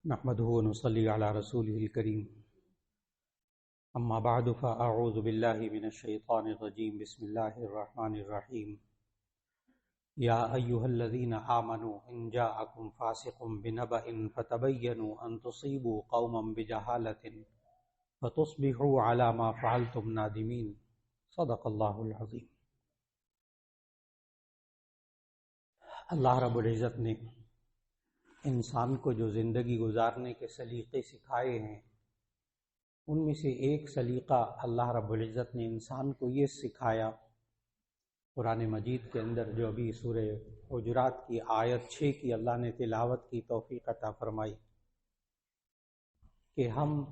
نحمده ونصلي على رسوله الكريم اما بعد فاعوذ بالله من الشيطان الرجيم بسم الله الرحمن الرحيم يا ايها الذين امنوا ان جاءكم فاسق بنبأ فتبينوا ان تصيبوا قوما بجهالة فتصبحوا على ما فعلتم نادمين صدق الله العظيم۔ اللہ رب العزت نے انسان کو جو زندگی گزارنے کے سلیقے سکھائے ہیں، ان میں سے ایک سلیقہ اللہ رب العزت نے انسان کو یہ سکھایا قرآن مجید کے اندر، جو ابھی سورہ حجرات کی آیت 6 کی اللہ نے تلاوت کی توفیق عطا فرمائی، کہ ہم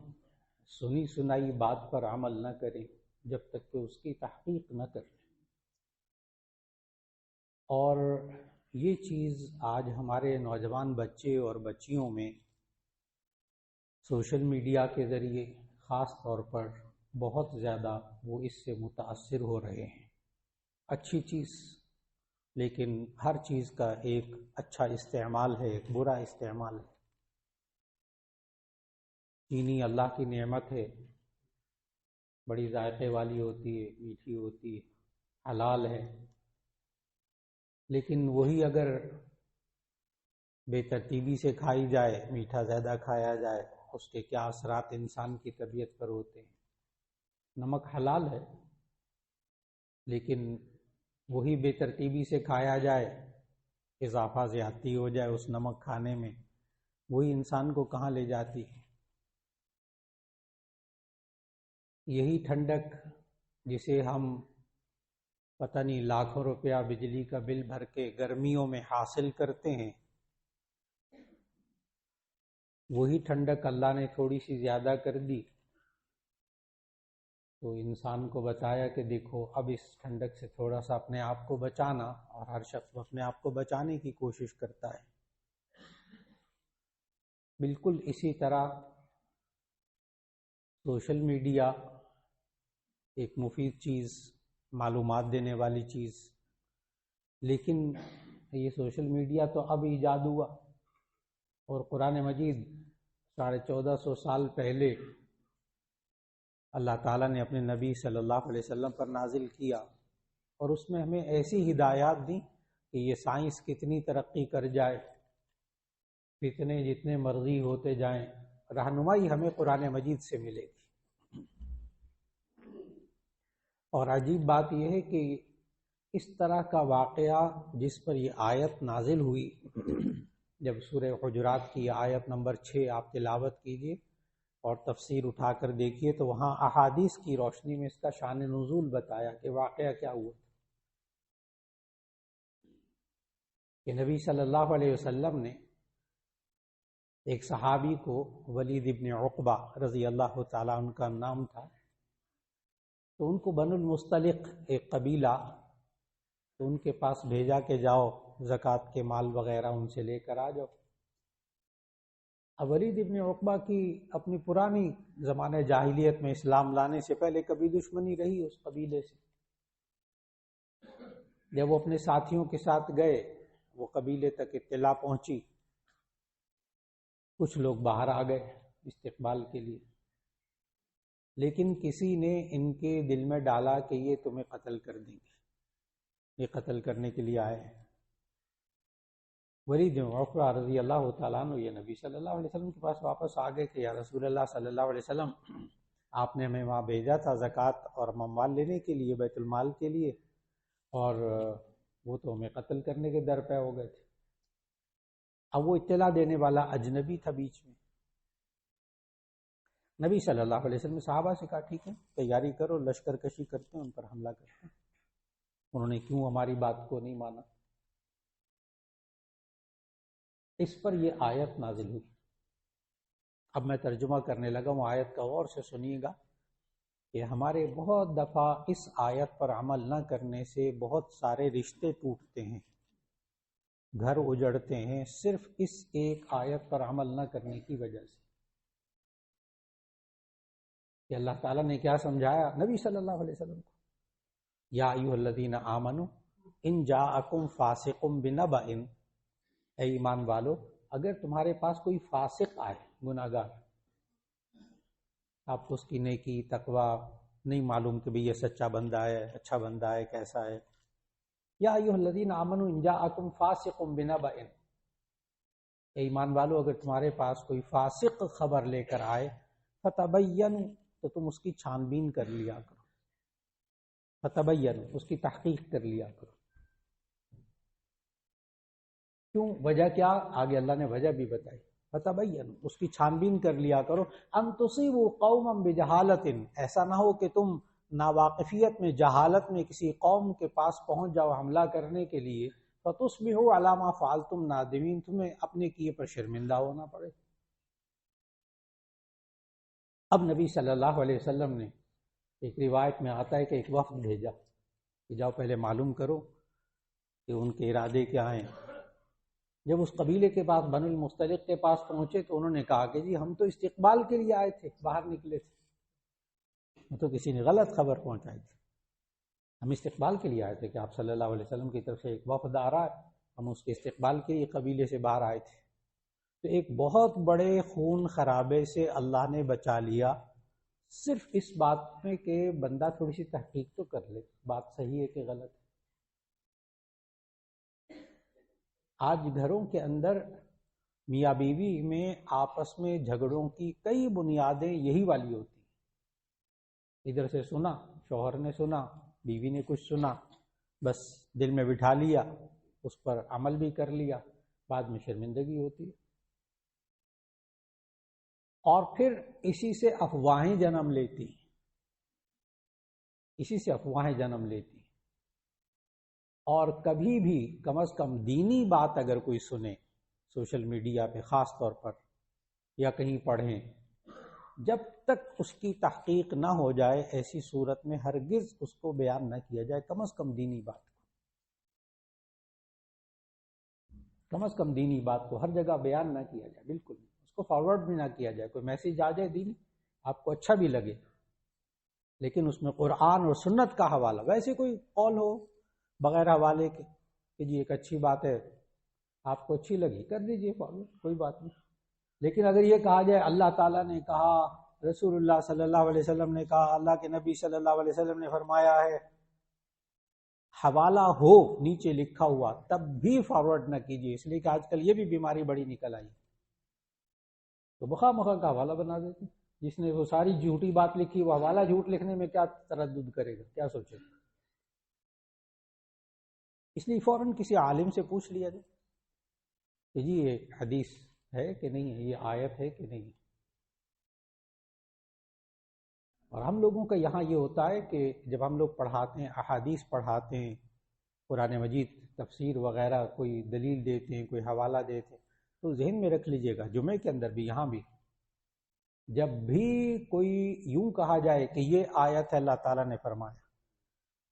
سنی سنائی بات پر عمل نہ کریں جب تک کہ اس کی تحقیق نہ کریں۔ اور یہ چیز آج ہمارے نوجوان بچے اور بچیوں میں سوشل میڈیا کے ذریعے خاص طور پر بہت زیادہ وہ اس سے متاثر ہو رہے ہیں۔ اچھی چیز، لیکن ہر چیز کا ایک اچھا استعمال ہے، ایک برا استعمال ہے۔ چینی اللہ کی نعمت ہے، بڑی ذائقے والی ہوتی ہے، میٹھی ہوتی ہے، حلال ہے، لیکن وہی اگر بے ترتیبی سے کھائی جائے، میٹھا زیادہ کھایا جائے، اس کے کیا اثرات انسان کی طبیعت پر ہوتے ہیں۔ نمک حلال ہے، لیکن وہی بے ترتیبی سے کھایا جائے، اضافہ زیادتی ہو جائے اس نمک کھانے میں، وہی انسان کو کہاں لے جاتی ہے۔ یہی ٹھنڈک جسے ہم پتہ نہیں لاکھوں روپیہ بجلی کا بل بھر کے گرمیوں میں حاصل کرتے ہیں، وہی ٹھنڈک اللہ نے تھوڑی سی زیادہ کر دی تو انسان کو بتایا کہ دیکھو اب اس ٹھنڈک سے تھوڑا سا اپنے آپ کو بچانا، اور ہر شخص اپنے آپ کو بچانے کی کوشش کرتا ہے۔ بالکل اسی طرح سوشل میڈیا ایک مفید چیز، معلومات دینے والی چیز، لیکن یہ سوشل میڈیا تو اب ایجاد ہوا، اور قرآن مجید 1450 سال پہلے اللہ تعالیٰ نے اپنے نبی صلی اللہ علیہ وسلم پر نازل کیا، اور اس میں ہمیں ایسی ہدایات دیں کہ یہ سائنس کتنی ترقی کر جائے، فتنے جتنے مرضی ہوتے جائیں، رہنمائی ہمیں قرآن مجید سے ملے گی۔ اور عجیب بات یہ ہے کہ اس طرح کا واقعہ جس پر یہ آیت نازل ہوئی، جب سورہ حجرات کی آیت نمبر 6 آپ تلاوت کیجئے اور تفسیر اٹھا کر دیکھیے، تو وہاں احادیث کی روشنی میں اس کا شان نزول بتایا کہ واقعہ کیا ہوا کہ نبی صلی اللہ علیہ وسلم نے ایک صحابی کو، ولید ابن عقبہ رضی اللہ تعالیٰ عنہ کا نام تھا، تو ان کو بنو المصطلق ایک قبیلہ، تو ان کے پاس بھیجا کہ جاؤ زکوٰۃ کے مال وغیرہ ان سے لے کر آ جاؤ۔ اب ولید ابن عقبہ کی اپنی پرانی زمانہ جاہلیت میں اسلام لانے سے پہلے کبھی دشمنی رہی اس قبیلے سے۔ جب وہ اپنے ساتھیوں کے ساتھ گئے، وہ قبیلے تک اطلاع پہنچی، کچھ لوگ باہر آ گئے استقبال کے لیے، لیکن کسی نے ان کے دل میں ڈالا کہ یہ تمہیں قتل کر دیں گے، یہ قتل کرنے کے لیے آئے ہیں۔ ولید بن عقبہ رضی اللہ تعالیٰ عنہ یہ نبی صلی اللہ علیہ وسلم کے پاس واپس آ گئے کہ یا رسول اللہ صلی اللہ علیہ وسلم، آپ نے ہمیں وہاں بھیجا تھا زکوٰۃ اور اموال لینے کے لیے، بیت المال کے لیے، اور وہ تو ہمیں قتل کرنے کے در پہ ہو گئے تھے۔ اب وہ اطلاع دینے والا اجنبی تھا بیچ میں۔ نبی صلی اللہ علیہ وسلم نے صحابہ سے کہا ٹھیک ہے، تیاری کرو، لشکر کشی کرتے ہیں، ان پر حملہ کرتے ہیں۔ انہوں نے کیوں ہماری بات کو نہیں مانا؟ اس پر یہ آیت نازل ہوئی۔ اب میں ترجمہ کرنے لگا ہوں، آیت کا غور سے سنیے گا کہ ہمارے بہت دفعہ اس آیت پر عمل نہ کرنے سے بہت سارے رشتے ٹوٹتے ہیں، گھر اجڑتے ہیں، صرف اس ایک آیت پر عمل نہ کرنے کی وجہ سے۔ کہ اللہ تعالیٰ نے کیا سمجھایا نبی صلی اللہ علیہ وسلم کو، یا ایھا الذین آمنوا ان جاءکم فاسق بنبأ، اے ایمان والو اگر تمہارے پاس کوئی فاسق آئے، گناہگار، آپ کو اس کی نیکی تقوی نہیں معلوم کہ بھئی یہ سچا بندہ ہے، اچھا بندہ ہے، کیسا ہے، یا ایھا الذین آمنوا ان جاءکم فاسق بنبأ، اے ایمان والو اگر تمہارے پاس کوئی فاسق خبر لے کر آئے، فتبینوا، تو تم اس کی چھان بین کر لیا کرو، فتبینوا، اس کی تحقیق کر لیا کرو۔ کیوں؟ وجہ کیا؟ آگے اللہ نے وجہ بھی بتائی، فتبینوا، اس کی چھان بین کر لیا کرو، ان تصیبوا قوما بجہالۃ، ایسا نہ ہو کہ تم ناواقفیت میں، جہالت میں کسی قوم کے پاس پہنچ جاؤ حملہ کرنے کے لیے، فتصبحوا علی ما فعلتم نادمین، تمہیں اپنے کیے پر شرمندہ ہونا پڑے۔ اب نبی صلی اللہ علیہ وسلم نے، ایک روایت میں آتا ہے کہ ایک وفد بھیجا کہ جاؤ پہلے معلوم کرو کہ ان کے ارادے کیا ہیں۔ جب اس قبیلے کے پاس، بنو المصطلق کے پاس پہنچے تو انہوں نے کہا کہ جی ہم تو استقبال کے لیے آئے تھے، باہر نکلے تھے، تو کسی نے غلط خبر پہنچائی تھی، ہم استقبال کے لیے آئے تھے کہ آپ صلی اللہ علیہ وسلم کی طرف سے ایک وفد آ رہا ہے، ہم اس کے استقبال کے لیے قبیلے سے باہر آئے تھے۔ تو ایک بہت بڑے خون خرابے سے اللہ نے بچا لیا، صرف اس بات میں کہ بندہ تھوڑی سی تحقیق تو کر لے، بات صحیح ہے کہ غلط ہے۔ آج گھروں کے اندر میاں بیوی میں آپس میں جھگڑوں کی کئی بنیادیں یہی والی ہوتی ہیں، ادھر سے سنا، شوہر نے سنا، بیوی نے کچھ سنا، بس دل میں بٹھا لیا، اس پر عمل بھی کر لیا، بعد میں شرمندگی ہوتی ہے، اور پھر اسی سے افواہیں جنم لیتی ہیں، اسی سے افواہیں جنم لیتی ہیں۔ اور کبھی بھی کم از کم دینی بات اگر کوئی سنے سوشل میڈیا پہ خاص طور پر، یا کہیں پڑھیں، جب تک اس کی تحقیق نہ ہو جائے ایسی صورت میں ہرگز اس کو بیان نہ کیا جائے، کم از کم دینی بات، کم از کم دینی بات کو ہر جگہ بیان نہ کیا جائے، بالکل اس کو فارورڈ بھی نہ کیا جائے۔ کوئی میسیج آ جائے دینی، آپ کو اچھا بھی لگے، لیکن اس میں قرآن اور سنت کا حوالہ، ویسے کوئی قول ہو بغیر حوالے کے کہ جی ایک اچھی بات ہے، آپ کو اچھی لگی کر دیجئے فالو، کوئی بات نہیں، لیکن اگر یہ کہا جائے اللہ تعالیٰ نے کہا، رسول اللہ صلی اللہ علیہ وسلم نے کہا، اللہ کے نبی صلی اللہ علیہ وسلم نے فرمایا ہے، حوالہ ہو نیچے لکھا ہوا، تب بھی فارورڈ نہ کیجیے، اس لیے کہ آج کل یہ بھی بیماری بڑی نکل آئی، تو بخواہ مخواہ کا حوالہ بنا دیتے، جس نے وہ ساری جھوٹی بات لکھی، وہ حوالہ جھوٹ لکھنے میں کیا تردد کرے گا، کیا سوچے گا؟ اس لیے فوراً کسی عالم سے پوچھ لیا جائے کہ جی یہ حدیث ہے کہ نہیں ہے، یہ آیت ہے کہ نہیں۔ اور ہم لوگوں کا یہاں یہ ہوتا ہے کہ جب ہم لوگ پڑھاتے ہیں، احادیث پڑھاتے ہیں، قرآن مجید تفسیر وغیرہ کوئی دلیل دیتے ہیں، کوئی حوالہ دیتے ہیں، تو ذہن میں رکھ لیجئے گا، جمعے کے اندر بھی، یہاں بھی، جب بھی کوئی یوں کہا جائے کہ یہ آیت ہے اللہ تعالیٰ نے فرمایا،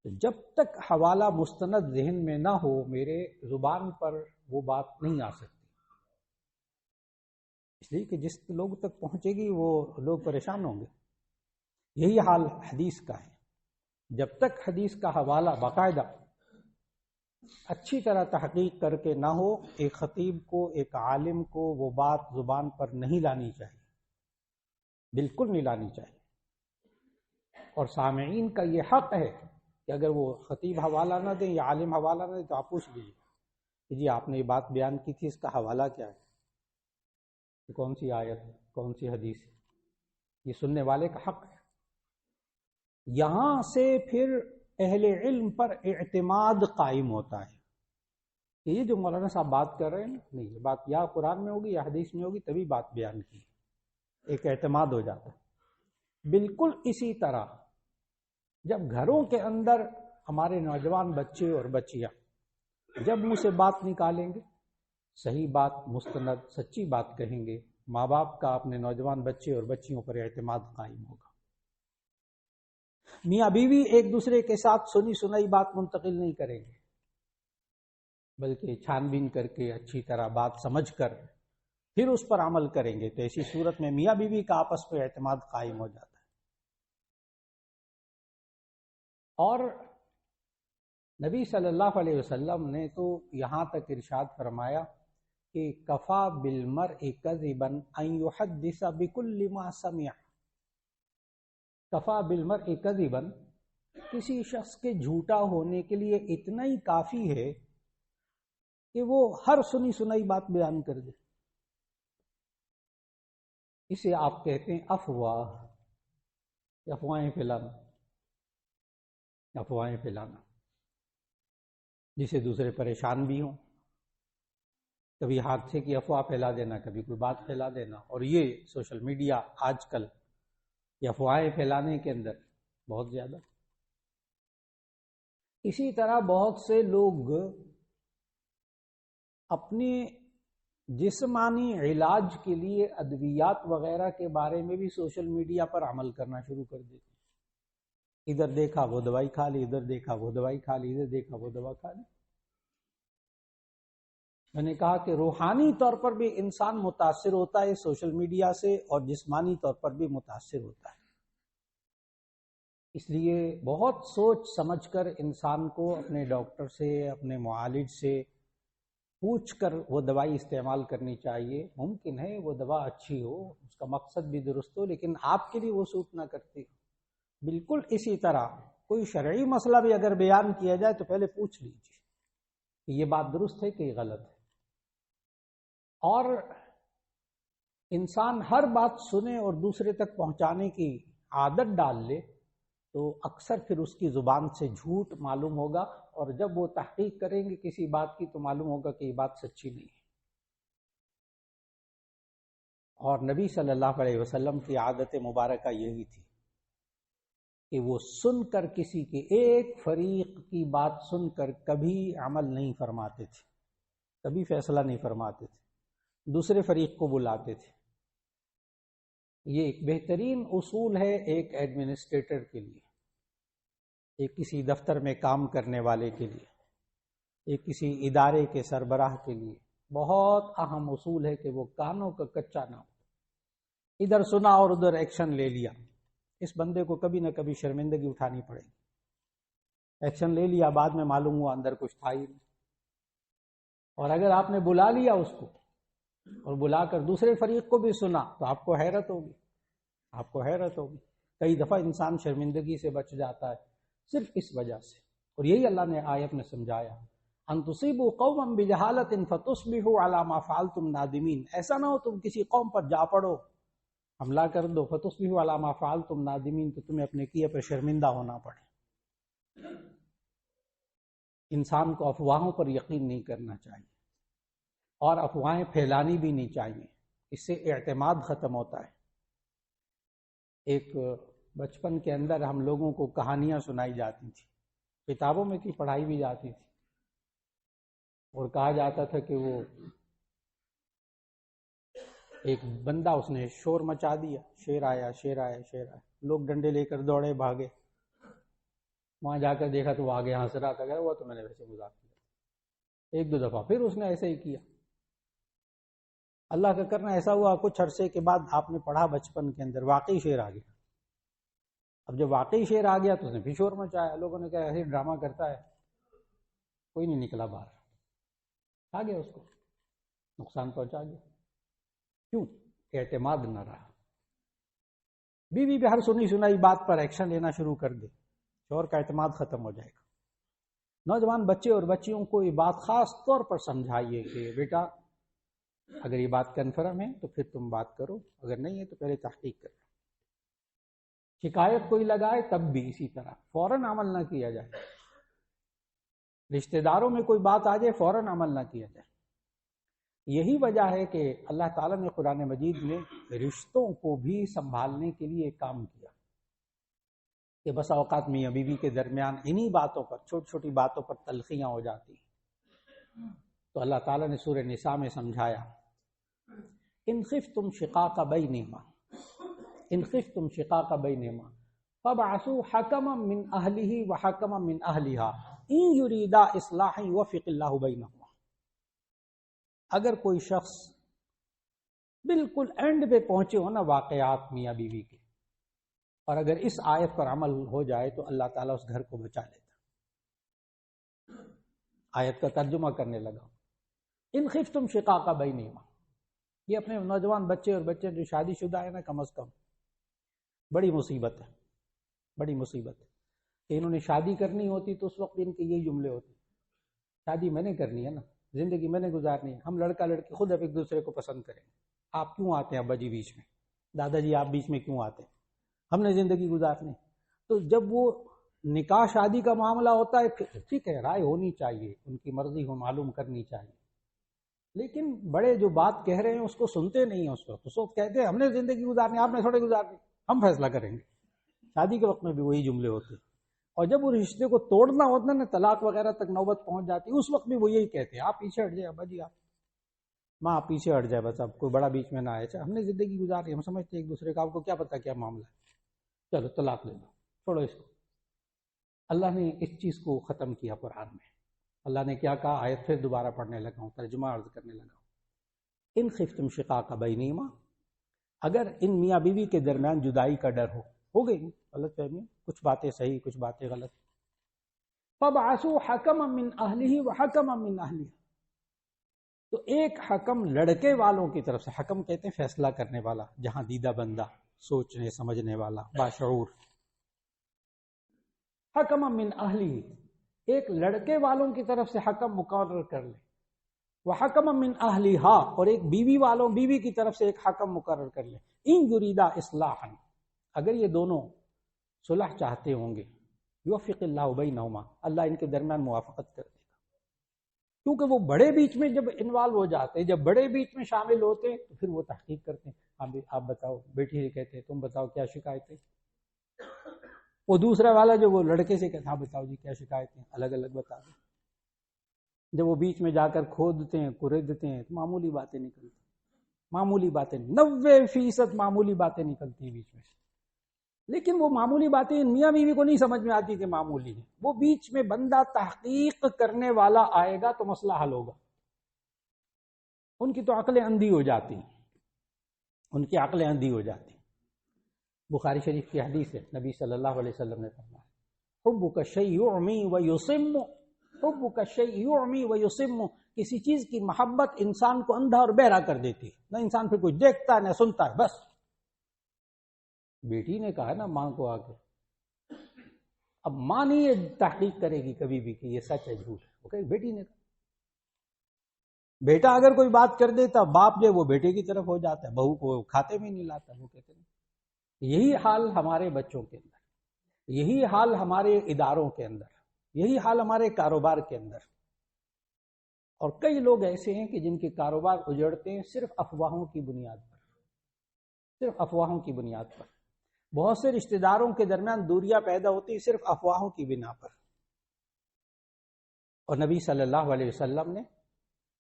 تو جب تک حوالہ مستند ذہن میں نہ ہو، میرے زبان پر وہ بات نہیں آ سکتی، اس لیے کہ جس لوگ تک پہنچے گی وہ لوگ پریشان ہوں گے۔ یہی حال حدیث کا ہے، جب تک حدیث کا حوالہ باقاعدہ اچھی طرح تحقیق کر کے نہ ہو، ایک خطیب کو، ایک عالم کو وہ بات زبان پر نہیں لانی چاہیے، بالکل نہیں لانی چاہیے۔ اور سامعین کا یہ حق ہے کہ اگر وہ خطیب حوالہ نہ دیں یا عالم حوالہ نہ دیں تو آپ پوچھ لیجیے کہ جی آپ نے یہ بات بیان کی تھی، اس کا حوالہ کیا ہے، یہ کون سی آیت ہے، کون سی حدیث ہے، یہ سننے والے کا حق ہے۔ یہاں سے پھر اہل علم پر اعتماد قائم ہوتا ہے کہ یہ جو مولانا صاحب بات کر رہے ہیں، نہیں، یہ بات یا قرآن میں ہوگی یا حدیث میں ہوگی، تبھی بات بیان کی، ایک اعتماد ہو جاتا ہے۔ بالکل اسی طرح جب گھروں کے اندر ہمارے نوجوان بچے اور بچیاں جب منہ سے بات نکالیں گے، صحیح بات، مستند، سچی بات کہیں گے، ماں باپ کا اپنے نوجوان بچے اور بچیوں پر اعتماد قائم ہوگا۔ میاں بیوی ایک دوسرے کے ساتھ سنی سنائی بات منتقل نہیں کریں گے، بلکہ چھان بین کر کے اچھی طرح بات سمجھ کر پھر اس پر عمل کریں گے، تو ایسی صورت میں میاں بیوی کا آپس میں اعتماد قائم ہو جاتا ہے۔ اور نبی صلی اللہ علیہ وسلم نے تو یہاں تک ارشاد فرمایا کہ کفا بالمرء کذبا ان یحدث بکل ما سمع. کفا بالمرء کذبا، کسی شخص کے جھوٹا ہونے کے لیے اتنا ہی کافی ہے کہ وہ ہر سنی سنائی بات بیان کر دے. اسے آپ کہتے ہیں افواہ، افواہیں پھیلانا، افواہیں پھیلانا جسے دوسرے پریشان بھی ہوں. کبھی حادثے کی افواہ پھیلا دینا، کبھی کوئی بات پھیلا دینا. اور یہ سوشل میڈیا آج کل یہ افواہیں پھیلانے کے اندر بہت زیادہ. اسی طرح بہت سے لوگ اپنے جسمانی علاج کے لیے ادویات وغیرہ کے بارے میں بھی سوشل میڈیا پر عمل کرنا شروع کر دیتے. ادھر دیکھا وہ دوائی کھا لی، ادھر دیکھا وہ دوائی کھا لی، ادھر دیکھا وہ دوا کھا لی. میں نے کہا کہ روحانی طور پر بھی انسان متاثر ہوتا ہے سوشل میڈیا سے، اور جسمانی طور پر بھی متاثر ہوتا ہے. اس لیے بہت سوچ سمجھ کر انسان کو اپنے ڈاکٹر سے، اپنے معالج سے پوچھ کر وہ دوائی استعمال کرنی چاہیے. ممکن ہے وہ دوا اچھی ہو، اس کا مقصد بھی درست ہو، لیکن آپ کے لیے وہ سوٹ نہ کرتی ہو. بالکل اسی طرح کوئی شرعی مسئلہ بھی اگر بیان کیا جائے تو پہلے پوچھ لیجیے کہ یہ بات درست ہے کہ یہ غلط ہے. اور انسان ہر بات سنے اور دوسرے تک پہنچانے کی عادت ڈال لے تو اکثر پھر اس کی زبان سے جھوٹ معلوم ہوگا، اور جب وہ تحقیق کریں گے کسی بات کی تو معلوم ہوگا کہ یہ بات سچی نہیں ہے. اور نبی صلی اللہ علیہ وسلم کی عادت مبارکہ یہی تھی کہ وہ سن کر کسی کے ایک فریق کی بات سن کر کبھی عمل نہیں فرماتے تھے، کبھی فیصلہ نہیں فرماتے تھے، دوسرے فریق کو بلاتے تھے. یہ ایک بہترین اصول ہے ایک ایڈمنسٹریٹر کے لیے، ایک کسی دفتر میں کام کرنے والے کے لیے، ایک کسی ادارے کے سربراہ کے لیے بہت اہم اصول ہے کہ وہ کانوں کا کچا نہ ہو. ادھر سنا اور ادھر ایکشن لے لیا، اس بندے کو کبھی نہ کبھی شرمندگی اٹھانی پڑے گی. ایکشن لے لیا، بعد میں معلوم ہوا اندر کچھ تھا ہی نہیں. اور اگر آپ نے بلا لیا اس کو اور بلا کر دوسرے فریق کو بھی سنا تو آپ کو حیرت ہوگی، آپ کو حیرت ہوگی. کئی دفعہ انسان شرمندگی سے بچ جاتا ہے صرف اس وجہ سے. اور یہی اللہ نے آیت میں سمجھایا، ان تصیبوا قوما بجہالۃ فتصبحوا علی ما فعلتم نادمین. ایسا نہ ہو تم کسی قوم پر جا پڑو، حملہ کر دو، فتصبحوا علی ما فعلتم نادمین، تو تمہیں اپنے کیے پر شرمندہ ہونا پڑے. انسان کو افواہوں پر یقین نہیں کرنا چاہیے، اور افواہیں پھیلانی بھی نہیں چاہیے، اس سے اعتماد ختم ہوتا ہے. ایک بچپن کے اندر ہم لوگوں کو کہانیاں سنائی جاتی تھی، کتابوں میں کی پڑھائی بھی جاتی تھی، اور کہا جاتا تھا کہ وہ ایک بندہ اس نے شور مچا دیا، شیر آیا شیر آیا شیر آیا. لوگ ڈنڈے لے کر دوڑے بھاگے، وہاں جا کر دیکھا تو وہ آگے ہنس رہا تھا، وہ تو میں نے ویسے مذاق کیا. ایک دو دفعہ پھر اس نے ایسے ہی کیا. اللہ کا کرنا ایسا ہوا کچھ عرصے کے بعد آپ نے پڑھا بچپن کے اندر واقعی شیر آ گیا. اب جب واقعی شیر آ گیا تو اس نے پھر شور مچایا. لوگوں نے کہا ایسے ڈرامہ کرتا ہے، کوئی نہیں نکلا باہر، آ گیا اس کو نقصان پہنچا گیا. کیوں؟ اعتماد نہ رہا. بیوی بھی ہر سنی سنائی بات پر ایکشن لینا شروع کر دے، شوہر کا اعتماد ختم ہو جائے گا. نوجوان بچے اور بچیوں کو یہ بات خاص طور پر سمجھائیے کہ بیٹا اگر یہ بات کنفرم ہے تو پھر تم بات کرو، اگر نہیں ہے تو پہلے تحقیق کرو. شکایت کوئی لگائے تب بھی اسی طرح فوراً عمل نہ کیا جائے. رشتہ داروں میں کوئی بات آ جائے فوراً عمل نہ کیا جائے. یہی وجہ ہے کہ اللہ تعالیٰ نے قرآن مجید میں رشتوں کو بھی سنبھالنے کے لیے ایک کام کیا کہ بس اوقات میاں بیوی کے درمیان انہی باتوں پر، چھوٹی چھوٹی باتوں پر تلخیاں ہو جاتی ہیں. تو اللہ تعالیٰ نے سورہ نساء میں سمجھایا، ان خفتم شقاق بینہما، ان خفتم شقاق بینہما فابعثوا حکما من اہلہ وحکما من اہلہا ان یریدا اصلاحا یوفق اللہ بینہما. اگر کوئی شخص بالکل اینڈ پہ پہنچے ہو نا واقعات میاں بیوی کے، اور اگر اس آیت پر عمل ہو جائے تو اللہ تعالیٰ اس گھر کو بچا لیتا. آیت کا ترجمہ کرنے لگا، ان خفتم شقاق بینہما، یہ اپنے نوجوان بچے اور بچے جو شادی شدہ ہیں نا، کم از کم بڑی مصیبت ہے، بڑی مصیبت ہے کہ انہوں نے شادی کرنی ہوتی تو اس وقت ان کے یہی جملے ہوتے، شادی میں نے کرنی ہے نا، زندگی میں نے گزارنی ہے، ہم لڑکا لڑکی خود اب ایک دوسرے کو پسند کریں گے، آپ کیوں آتے ہیں ابا جی بیچ میں، دادا جی آپ بیچ میں کیوں آتے ہیں، ہم نے زندگی گزارنی۔ تو جب وہ نکاح شادی کا معاملہ ہوتا ہے ٹھیک ہے، رائے ہونی چاہیے، ان کی مرضی ہو معلوم کرنی چاہیے، لیکن بڑے جو بات کہہ رہے ہیں اس کو سنتے نہیں ہیں، اس وقت کہتے ہیں ہم نے زندگی گزارنی، آپ نے تھوڑے گزارنی، ہم فیصلہ کریں گے۔ شادی کے وقت میں بھی وہی جملے ہوتے ہیں، اور جب وہ رشتے کو توڑنا ہوتا ہے نا، طلاق وغیرہ تک نوبت پہنچ جاتی ہے، اس وقت بھی وہ یہی کہتے ہیں آپ پیچھے ہٹ جائے ابا جی، آپ ماں آپ پیچھے ہٹ جائے، بس اب کوئی بڑا بیچ میں نہ آئے، ہم نے زندگی گزاری، ہم سمجھتے ہیں ایک دوسرے کا، آپ کو کیا پتا کیا معاملہ ہے، چلو طلاق لے لو، چھوڑو اس کو۔ اللہ نے اس چیز کو ختم کیا قرآن میں، اللہ نے کیا کہا، آیت پھر دوبارہ پڑھنے لگا ہوں، ترجمہ عرض کرنے لگا ہوں، ان خفتم شقاق بینہما، اگر ان میاں بیوی کے درمیان جدائی کا ڈر ہو گئی غلط فہمی، کچھ باتیں صحیح کچھ باتیں غلط، فبعثوا حکما من اہلہ وحکما من اہلہا، تو ایک حکم لڑکے والوں کی طرف سے، حکم کہتے ہیں فیصلہ کرنے والا، جہاں دیدہ بندہ، سوچنے سمجھنے والا، باشعور، حکما من اہلہ، ایک لڑکے والوں کی طرف سے حکم مقرر کر لے، وحکما من اہلہا، اور ایک بیوی کی طرف سے ایک حکم مقرر کر لے، ان یریدا اصلاحا، اگر یہ دونوں صلح چاہتے ہوں گے، یوفق اللہ بینہما، اللہ ان کے درمیان موافقت کر دے گا، کیونکہ وہ بڑے بیچ میں جب انوالو ہو جاتے ہیں، جب بڑے بیچ میں شامل ہوتے ہیں تو پھر وہ تحقیق کرتے ہیں، آپ بتاؤ، بیٹی سے کہتے ہیں تم بتاؤ کیا شکایتیں، وہ دوسرا والا جو وہ لڑکے سے کہتا ہاں بتاؤ جی کیا شکایتیں، الگ الگ بتا دیں، جب وہ بیچ میں جا کر کھودتے ہیں کریدتے ہیں تو معمولی باتیں نکلتی، معمولی باتیں 90% معمولی باتیں نکلتی ہیں بیچ میں سے، لیکن وہ معمولی باتیں میاں بیوی کو نہیں سمجھ میں آتی کہ معمولی ہے، وہ بیچ میں بندہ تحقیق کرنے والا آئے گا تو مسئلہ حل ہوگا، ان کی تو عقلیں اندھی ہو جاتی ہیں، ان کی عقلیں اندھی ہو جاتی ہیں۔ بخاری شریف کی حدیث ہے، نبی صلی اللہ علیہ وسلم نے فرمایا حبک الشیء یعمی ویصم، حبک الشیء یعمی ویصم، کسی چیز کی محبت انسان کو اندھا اور بہرا کر دیتی ہے، نہ انسان پھر کچھ دیکھتا ہے نہ سنتا ہے، بس۔ بیٹی نے کہا نا ماں کو آ کے، اب ماں نہیں یہ تحقیق کرے گی کبھی بھی کہ یہ سچ ہے جھوٹ ہے، وہ کہے بیٹی نے کہا، بیٹا اگر کوئی بات کر دیتا باپ جو وہ بیٹے کی طرف ہو جاتا ہے، بہو کو کھاتے میں نہیں لاتا، وہ کہتے ہیں۔ یہی حال ہمارے بچوں کے اندر، یہی حال ہمارے اداروں کے اندر، یہی حال ہمارے کاروبار کے اندر، اور کئی لوگ ایسے ہیں کہ جن کے کاروبار اجڑتے ہیں صرف افواہوں کی بنیاد پر، صرف افواہوں کی بنیاد پر، بہت سے رشتہ داروں کے درمیان دوریاں پیدا ہوتی ہیں صرف افواہوں کی بنا پر۔ اور نبی صلی اللہ علیہ وسلم نے،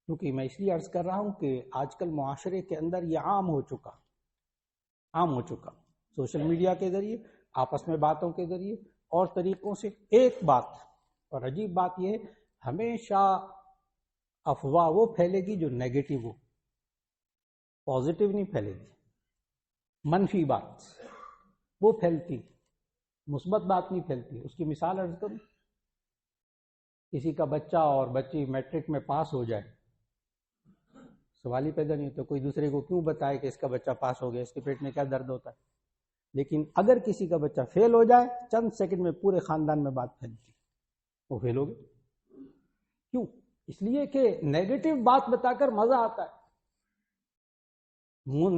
کیونکہ میں اس لیے عرض کر رہا ہوں کہ آج کل معاشرے کے اندر یہ عام ہو چکا، سوشل میڈیا کے ذریعے، آپس میں باتوں کے ذریعے اور طریقوں سے، ایک بات اور عجیب بات یہ ہے، ہمیشہ افواہ وہ پھیلے گی جو نیگیٹو ہو، پازیٹو نہیں پھیلے گی، منفی بات وہ پھیلتی، مثبت بات نہیں پھیلتی۔ اس کی مثال عرض کروں، کسی کا بچہ اور بچی میٹرک میں پاس ہو جائے، سوال ہی پیدا نہیں ہوتا، کوئی دوسرے کو کیوں بتائے کہ اس کا بچہ پاس ہو گیا، اس کے پیٹ میں کیا درد ہوتا ہے، لیکن اگر کسی کا بچہ فیل ہو جائے چند سیکنڈ میں پورے خاندان میں بات پھیلتی، وہ فیل ہو گئے، کیوں؟ اس لیے کہ نیگیٹو بات بتا کر مزہ آتا ہے،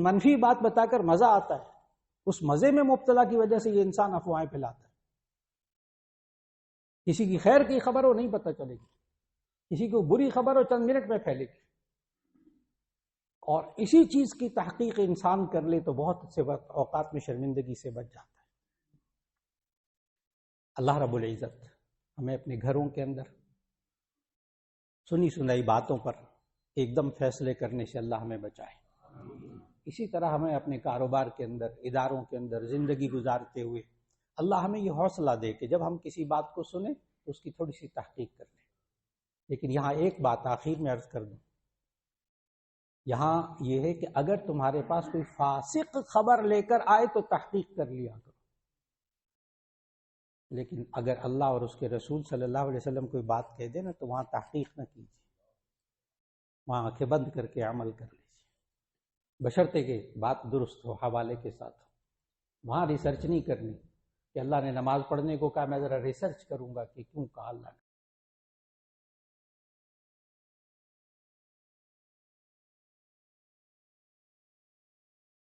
منفی بات بتا کر مزہ آتا ہے، اس مزے میں مبتلا کی وجہ سے یہ انسان افواہیں پھیلاتا ہے، کسی کی خیر کی خبر ہو نہیں پتہ چلے گی، کسی کو بری خبر ہو چند منٹ میں پھیلے گی، اور اسی چیز کی تحقیق انسان کر لے تو بہت سے وقت اوقات میں شرمندگی سے بچ جاتا ہے۔ اللہ رب العزت ہمیں اپنے گھروں کے اندر سنی سنائی باتوں پر ایک دم فیصلے کرنے سے اللہ ہمیں بچائے، اسی طرح ہمیں اپنے کاروبار کے اندر، اداروں کے اندر زندگی گزارتے ہوئے اللہ ہمیں یہ حوصلہ دے کہ جب ہم کسی بات کو سنیں تو اس کی تھوڑی سی تحقیق کر لیں۔ لیکن یہاں ایک بات آخر میں عرض کر دوں، یہاں یہ ہے کہ اگر تمہارے پاس کوئی فاسق خبر لے کر آئے تو تحقیق کر لیا کرو، لیکن اگر اللہ اور اس کے رسول صلی اللہ علیہ وسلم کوئی بات کہہ دے نا تو وہاں تحقیق نہ کیجیے، وہاں آنکھیں بند کر کے عمل کر لیجیے، بشرطے کہ بات درست ہو، حوالے کے ساتھ ہو۔ وہاں ریسرچ نہیں کرنی کہ اللہ نے نماز پڑھنے کو کہا میں ذرا ریسرچ کروں گا کہ کیوں کہا اللہ نے۔